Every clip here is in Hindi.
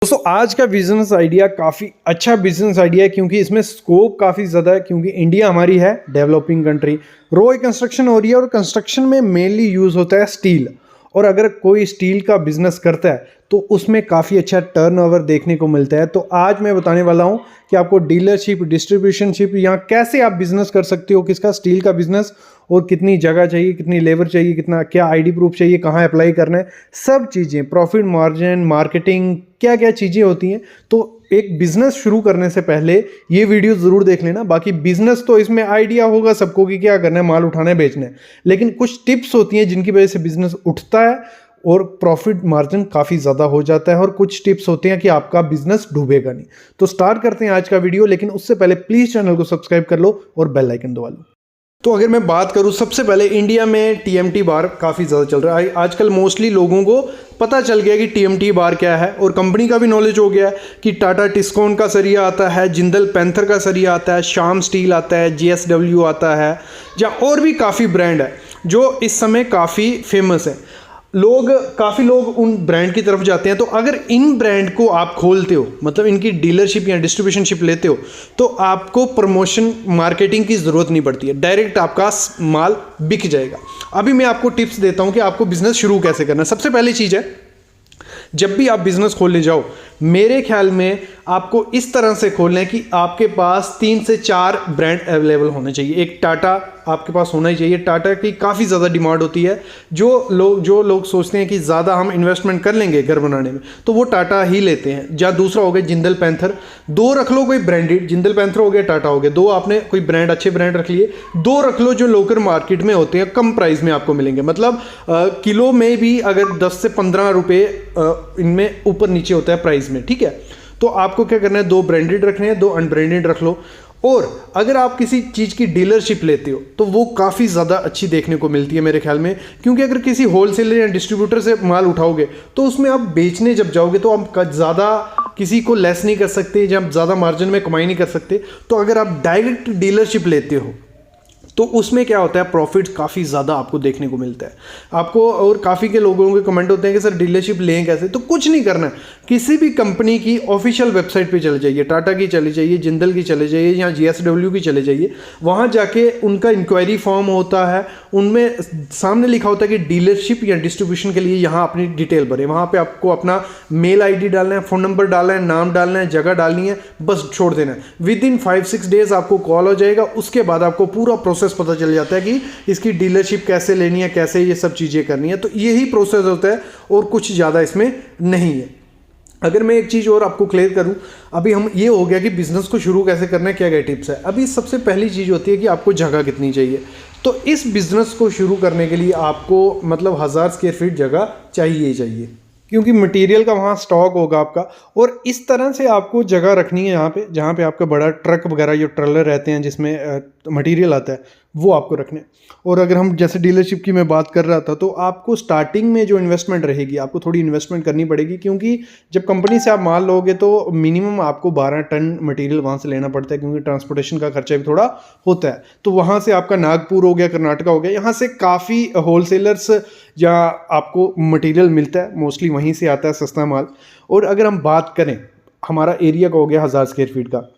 दोस्तों आज का बिजनेस आइडिया काफ़ी अच्छा बिजनेस आइडिया है क्योंकि इसमें स्कोप काफ़ी ज़्यादा है क्योंकि इंडिया हमारी है डेवलपिंग कंट्री। रोड कंस्ट्रक्शन हो रही है और कंस्ट्रक्शन में मेनली यूज़ होता है स्टील। और अगर कोई स्टील का बिजनेस करता है तो उसमें काफ़ी अच्छा टर्नओवर देखने को मिलता है। तो आज मैं बताने वाला हूं कि आपको डीलरशिप, डिस्ट्रीब्यूशनशिप या कैसे आप बिजनेस कर सकते हो, किसका स्टील का बिजनेस और कितनी जगह चाहिए, कितनी लेबर चाहिए, कितना क्या आईडी प्रूफ चाहिए, कहाँ अप्लाई करना है, सब चीज़ें, प्रॉफिट मार्जिन, मार्केटिंग, क्या क्या चीज़ें होती हैं। तो एक बिजनेस शुरू करने से पहले ये वीडियो ज़रूर देख लेना। बाकी बिजनेस तो इसमें आइडिया होगा सबको कि क्या करना है, माल उठाना है, बेचना है, लेकिन कुछ टिप्स होती हैं जिनकी वजह से बिजनेस उठता है और प्रॉफिट मार्जिन काफ़ी ज़्यादा हो जाता है, और कुछ टिप्स होते हैं कि आपका बिजनेस डूबेगा नहीं। तो स्टार्ट करते हैं आज का वीडियो, लेकिन उससे पहले प्लीज़ चैनल को सब्सक्राइब कर लो और बेल आइकन दबा लो। तो अगर मैं बात करूं, सबसे पहले इंडिया में टीएमटी बार काफ़ी ज़्यादा चल रहा है आजकल। मोस्टली लोगों को पता चल गया कि टीएमटी बार क्या है, और कंपनी का भी नॉलेज हो गया है कि टाटा टिस्कोन का सरिया आता है, जिंदल पैंथर का सरिया आता है, श्याम स्टील आता है, जीएसडब्ल्यू आता है, या और भी काफ़ी ब्रांड है जो इस समय काफ़ी फेमस है। काफ़ी लोग उन ब्रांड की तरफ जाते हैं। तो अगर इन ब्रांड को आप खोलते हो, मतलब इनकी डीलरशिप या डिस्ट्रीब्यूशनशिप लेते हो, तो आपको प्रमोशन मार्केटिंग की ज़रूरत नहीं पड़ती है, डायरेक्ट आपका माल बिक जाएगा। अभी मैं आपको टिप्स देता हूं कि आपको बिजनेस शुरू कैसे करना है। सबसे पहली चीज़ है, जब भी आप बिजनेस खोलने जाओ, मेरे ख्याल में आपको इस तरह से खोलना है कि आपके पास 3 से 4 ब्रांड अवेलेबल होने चाहिए। एक टाटा आपके पास होना ही चाहिए। टाटा की काफ़ी ज़्यादा डिमांड होती है। जो लोग सोचते हैं कि ज़्यादा हम इन्वेस्टमेंट कर लेंगे घर बनाने में, तो वो टाटा ही लेते हैं। या दूसरा हो गया जिंदल पैंथर। 2 रख लो कोई ब्रांडेड, जिंदल पैंथर हो गया, टाटा हो गया। 2 आपने कोई ब्रांड, अच्छे ब्रांड रख लिए। 2 रख लो जो लोकल मार्केट में होते हैं, कम प्राइस में आपको मिलेंगे। मतलब किलो में भी अगर 10 से 15 रुपये इनमें ऊपर नीचे होता है प्राइस में, ठीक है। तो आपको क्या करना है, 2 ब्रांडेड रखने हैं, 2 अनब्रांडेड रख लो। और अगर आप किसी चीज़ की डीलरशिप लेते हो तो वो काफ़ी ज़्यादा अच्छी देखने को मिलती है मेरे ख्याल में, क्योंकि अगर किसी होलसेलर या डिस्ट्रीब्यूटर से माल उठाओगे तो उसमें आप बेचने जब जाओगे तो आप ज़्यादा किसी को लेस नहीं कर सकते, जब ज़्यादा मार्जिन में कमाई नहीं कर सकते। तो अगर आप डायरेक्ट डीलरशिप लेते हो तो उसमें क्या होता है, प्रॉफिट काफ़ी ज़्यादा आपको देखने को मिलता है आपको। और काफ़ी के लोगों के कमेंट होते हैं कि सर डीलरशिप लें कैसे। तो कुछ नहीं करना है, किसी भी कंपनी की ऑफिशियल वेबसाइट पे चले जाइए, टाटा की चले जाइए, जिंदल की चले जाइए, या जीएसडब्ल्यू की चले जाइए। वहाँ जाके उनका इंक्वायरी फॉर्म होता है, उनमें सामने लिखा होता है कि डीलरशिप या डिस्ट्रीब्यूशन के लिए यहाँ अपनी डिटेल भरें। वहाँ पर आपको अपना मेल ID डालना है, फ़ोन नंबर डालना है, नाम डालना है, जगह डालनी है, बस छोड़ देना है। विदिन 5-6 डेज़ आपको कॉल हो जाएगा। उसके बाद आपको पूरा प्रोसेस पता चल जाता है कि इसकी डीलरशिप कैसे लेनी है, कैसे ये सब चीज़ें करनी है। तो यही प्रोसेस होता है और कुछ ज़्यादा इसमें नहीं है। अगर मैं एक चीज़ और आपको क्लियर करूं, अभी हम ये हो गया कि बिज़नेस को शुरू कैसे करना है, क्या क्या टिप्स है। अभी सबसे पहली चीज़ होती है कि आपको जगह कितनी चाहिए। तो इस बिज़नेस को शुरू करने के लिए आपको मतलब 1000 स्क्वायर फीट जगह चाहिए ही चाहिए, क्योंकि मटेरियल का वहाँ स्टॉक होगा आपका। और इस तरह से आपको जगह रखनी है यहाँ पे, जहाँ पे आपका बड़ा ट्रक वगैरह जो ट्रेलर रहते हैं जिसमें मटेरियल आता है, वो आपको रखने। और अगर हम जैसे डीलरशिप की मैं बात कर रहा था, तो आपको स्टार्टिंग में जो इन्वेस्टमेंट रहेगी, आपको थोड़ी इन्वेस्टमेंट करनी पड़ेगी, क्योंकि जब कंपनी से आप माल लोगे तो मिनिमम आपको 12 टन मटेरियल वहाँ से लेना पड़ता है, क्योंकि ट्रांसपोर्टेशन का खर्चा भी थोड़ा होता है। तो वहाँ से आपका नागपुर हो गया, कर्नाटका हो गया, यहाँ से काफ़ी होलसेलर्स या आपको मटेरियल मिलता है, मोस्टली वहीं से आता है सस्ता माल। और अगर हम बात करें, हमारा एरिया का हो गया 1000 स्क्वायर फीट का।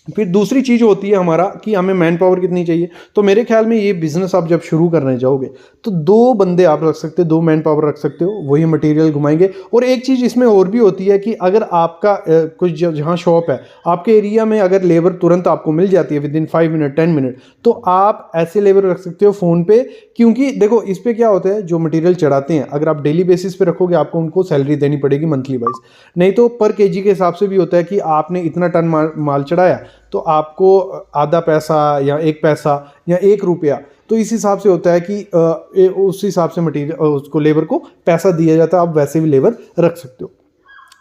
फिर दूसरी चीज़ होती है हमारा कि हमें मैन पावर कितनी चाहिए। तो मेरे ख्याल में ये बिज़नेस आप जब शुरू करने जाओगे तो 2 बंदे आप रख सकते हो, 2 मैन पावर रख सकते हो, वही मटेरियल घुमाएंगे। और एक चीज़ इसमें और भी होती है कि अगर आपका कुछ जहाँ शॉप है आपके एरिया में, अगर लेबर तुरंत आपको मिल जाती है विदिन 5 मिनट 10 मिनट, तो आप ऐसे लेबर रख सकते हो फ़ोन पे। क्योंकि देखो इस पर क्या होता है, जो मटीरियल चढ़ाते हैं अगर आप डेली बेसिस पे रखोगे, आपको उनको सैलरी देनी पड़ेगी मंथली वाइज। नहीं तो पर केजी के हिसाब से भी होता है कि आपने इतना टन माल चढ़ाया तो आपको आधा पैसा या 1 पैसा या 1 रुपया, तो इस हिसाब से होता है कि उस हिसाब से मटीरियल उसको लेबर को पैसा दिया जाता है। आप वैसे भी लेबर रख सकते हो।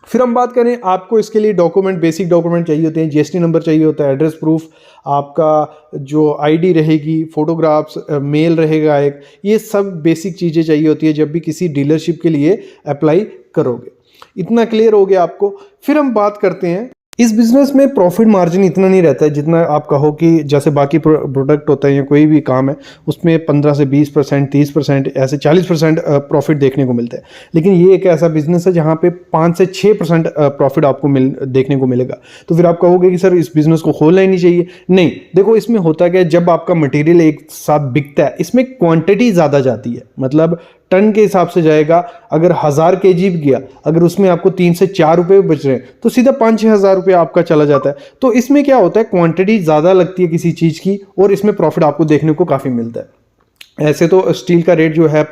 फिर हम बात करें, आपको इसके लिए डॉक्यूमेंट, बेसिक डॉक्यूमेंट चाहिए होते हैं। जीएसटी नंबर चाहिए होता है, एड्रेस प्रूफ, आपका जो आईडी रहेगी, फोटोग्राफ्स, मेल रहेगा एक, ये सब बेसिक चीज़ें चाहिए होती है जब भी किसी डीलरशिप के लिए अप्लाई करोगे। इतना क्लियर हो गया आपको। फिर हम बात करते हैं इस बिजनेस में प्रॉफिट मार्जिन इतना नहीं रहता है जितना आप कहो कि जैसे बाकी प्रोडक्ट होता है या कोई भी काम है उसमें 15 से 20%, 30%, ऐसे 40% प्रॉफिट देखने को मिलता है। लेकिन ये एक ऐसा बिजनेस है जहाँ पे 5 से 6% प्रॉफिट आपको देखने को मिलेगा। तो फिर आप कहोगे कि सर इस बिजनेस को खोलना ही नहीं चाहिए। नहीं, देखो इसमें होता क्या है, जब आपका मटेरियल एक साथ बिकता है इसमें क्वांटिटी ज़्यादा जाती है, मतलब टन के हिसाब से जाएगा। अगर 1000 kg भी गया, अगर उसमें आपको 3 से 4 रुपए बच रहे हैं तो सीधा 5-6 हज़ार रुपये आपका चला जाता है। तो इसमें क्या होता है, क्वांटिटी ज़्यादा लगती है किसी चीज़ की और इसमें प्रॉफिट आपको देखने को काफ़ी मिलता है। ऐसे तो स्टील का रेट जो है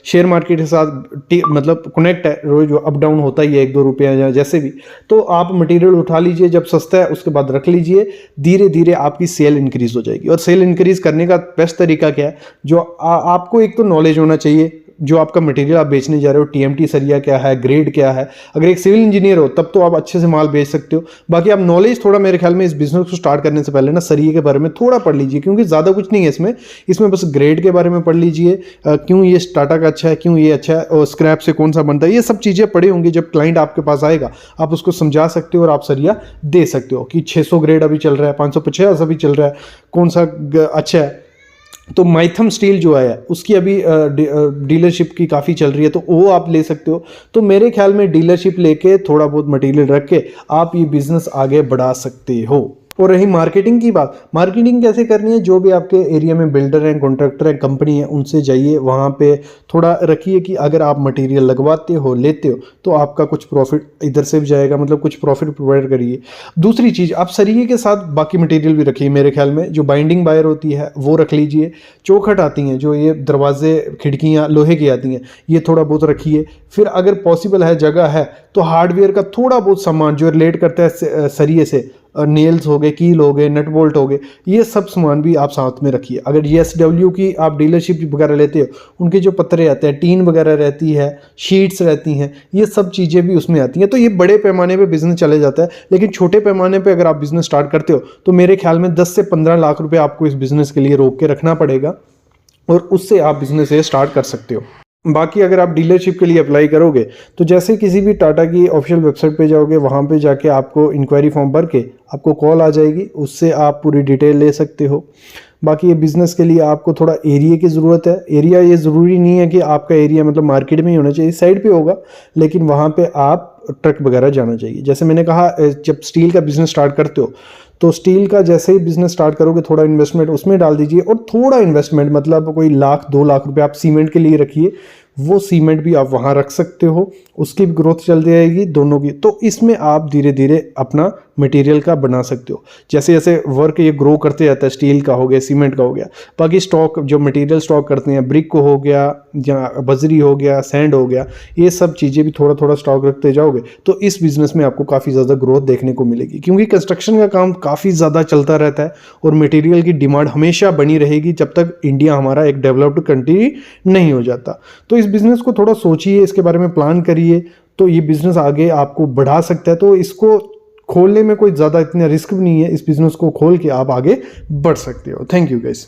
शेयर मार्केट के साथ मतलब कनेक्ट है, रोज जो अप डाउन होता ही है 1-2 रुपया या जैसे भी। तो आप मटेरियल उठा लीजिए, जब सस्ता है उसके बाद रख लीजिए, धीरे धीरे आपकी सेल इंक्रीज हो जाएगी। और सेल इंक्रीज करने का बेस्ट तरीका क्या है, जो आपको एक तो नॉलेज होना चाहिए जो आपका मटेरियल आप बेचने जा रहे हो, टीएमटी सरिया क्या है, ग्रेड क्या है। अगर एक सिविल इंजीनियर हो तब तो आप अच्छे से माल बेच सकते हो। बाकी आप नॉलेज थोड़ा, मेरे ख्याल में इस बिजनेस को स्टार्ट करने से पहले ना सरिये के बारे में थोड़ा पढ़ लीजिए, क्योंकि ज़्यादा कुछ नहीं है इसमें बस ग्रेड के बारे में पढ़ लीजिए, क्यों ये टाटा का अच्छा है, क्यों ये अच्छा है, और स्क्रैप से कौन सा बनता है, ये सब चीज़ें पढ़ी होंगी। जब क्लाइंट आपके पास आएगा आप उसको समझा सकते हो और आप सरिया दे सकते हो कि 600 ग्रेड अभी चल रहा है, 550 अभी चल रहा है, कौन सा अच्छा है। तो माइथम स्टील जो है उसकी अभी डीलरशिप की काफ़ी चल रही है, तो वो आप ले सकते हो। तो मेरे ख्याल में डीलरशिप लेके थोड़ा बहुत मटेरियल रख के आप ये बिजनेस आगे बढ़ा सकते हो। और रही मार्केटिंग की बात, मार्केटिंग कैसे करनी है, जो भी आपके एरिया में बिल्डर हैं, कॉन्ट्रैक्टर हैं, कंपनी है, उनसे जाइए, वहाँ पे थोड़ा रखिए कि अगर आप मटेरियल लगवाते हो, लेते हो, तो आपका कुछ प्रॉफिट इधर से भी जाएगा, मतलब कुछ प्रॉफिट प्रोवाइड करिए। दूसरी चीज़, आप सरिये के साथ बाकी मटेरियल भी रखिए। मेरे ख्याल में जो बाइंडिंग वायर होती है वो रख लीजिए, चौखट आती हैं जो ये दरवाजे खिड़कियाँ लोहे की आती हैं, ये थोड़ा बहुत रखिए। फिर अगर पॉसिबल है, जगह है, तो हार्डवेयर का थोड़ा बहुत सामान जो रिलेट करता है सरिये से, नेल्स हो गए, कील हो गए, नट बोल्ट हो गए, ये सब सामान भी आप साथ में रखिए। अगर ESW की आप डीलरशिप वगैरह लेते हो, उनके जो पत्रे आते हैं, टीन वगैरह रहती है, शीट्स रहती हैं, ये सब चीज़ें भी उसमें आती हैं। तो ये बड़े पैमाने पे बिजनेस चले जाता है। लेकिन छोटे पैमाने पे अगर आप बिजनेस स्टार्ट करते हो तो मेरे ख्याल में 10 से 15 लाख रुपए आपको इस बिजनेस के लिए रोक के रखना पड़ेगा और उससे आप बिजनेस ये स्टार्ट कर सकते हो। बाकी अगर आप डीलरशिप के लिए अप्लाई करोगे तो जैसे किसी भी टाटा की ऑफिशियल वेबसाइट पे जाओगे, वहाँ पे जाके आपको इंक्वायरी फॉर्म भर के आपको कॉल आ जाएगी, उससे आप पूरी डिटेल ले सकते हो। बाकी ये बिज़नेस के लिए आपको थोड़ा एरिया की ज़रूरत है। एरिया ये ज़रूरी नहीं है कि आपका एरिया मतलब मार्केट में ही होना चाहिए, साइड पे होगा, लेकिन वहाँ पे आप ट्रक वगैरह जाना चाहिए। जैसे मैंने कहा, जब स्टील का बिज़नेस स्टार्ट करते हो तो स्टील का जैसे ही बिजनेस स्टार्ट करोगे थोड़ा इन्वेस्टमेंट उसमें डाल दीजिए, और थोड़ा इन्वेस्टमेंट मतलब कोई 1-2 लाख रुपए आप सीमेंट के लिए रखिए। वो सीमेंट भी आप वहाँ रख सकते हो, उसकी भी ग्रोथ चलती रहेगी दोनों की। तो इसमें आप धीरे धीरे अपना मटेरियल का बना सकते हो। जैसे जैसे वर्क ये ग्रो करते जाता है, स्टील का हो गया, सीमेंट का हो गया, बाकी स्टॉक जो मटेरियल स्टॉक करते हैं, ब्रिक को हो गया या बजरी हो गया, सैंड हो गया, ये सब चीज़ें भी थोड़ा थोड़ा स्टॉक रखते जाओगे तो इस बिज़नेस में आपको काफ़ी ज़्यादा ग्रोथ देखने को मिलेगी। क्योंकि कंस्ट्रक्शन का काम काफ़ी ज़्यादा चलता रहता है और मटेरियल की डिमांड हमेशा बनी रहेगी जब तक इंडिया हमारा एक डेवलप्ड कंट्री नहीं हो जाता। तो इस बिज़नेस को थोड़ा सोचिए, इसके बारे में प्लान करिए, तो ये बिज़नेस आगे आपको बढ़ा सकता है। तो इसको खोलने में कोई ज़्यादा इतना रिस्क भी नहीं है, इस बिज़नेस को खोल के आप आगे बढ़ सकते हो। Thank you guys.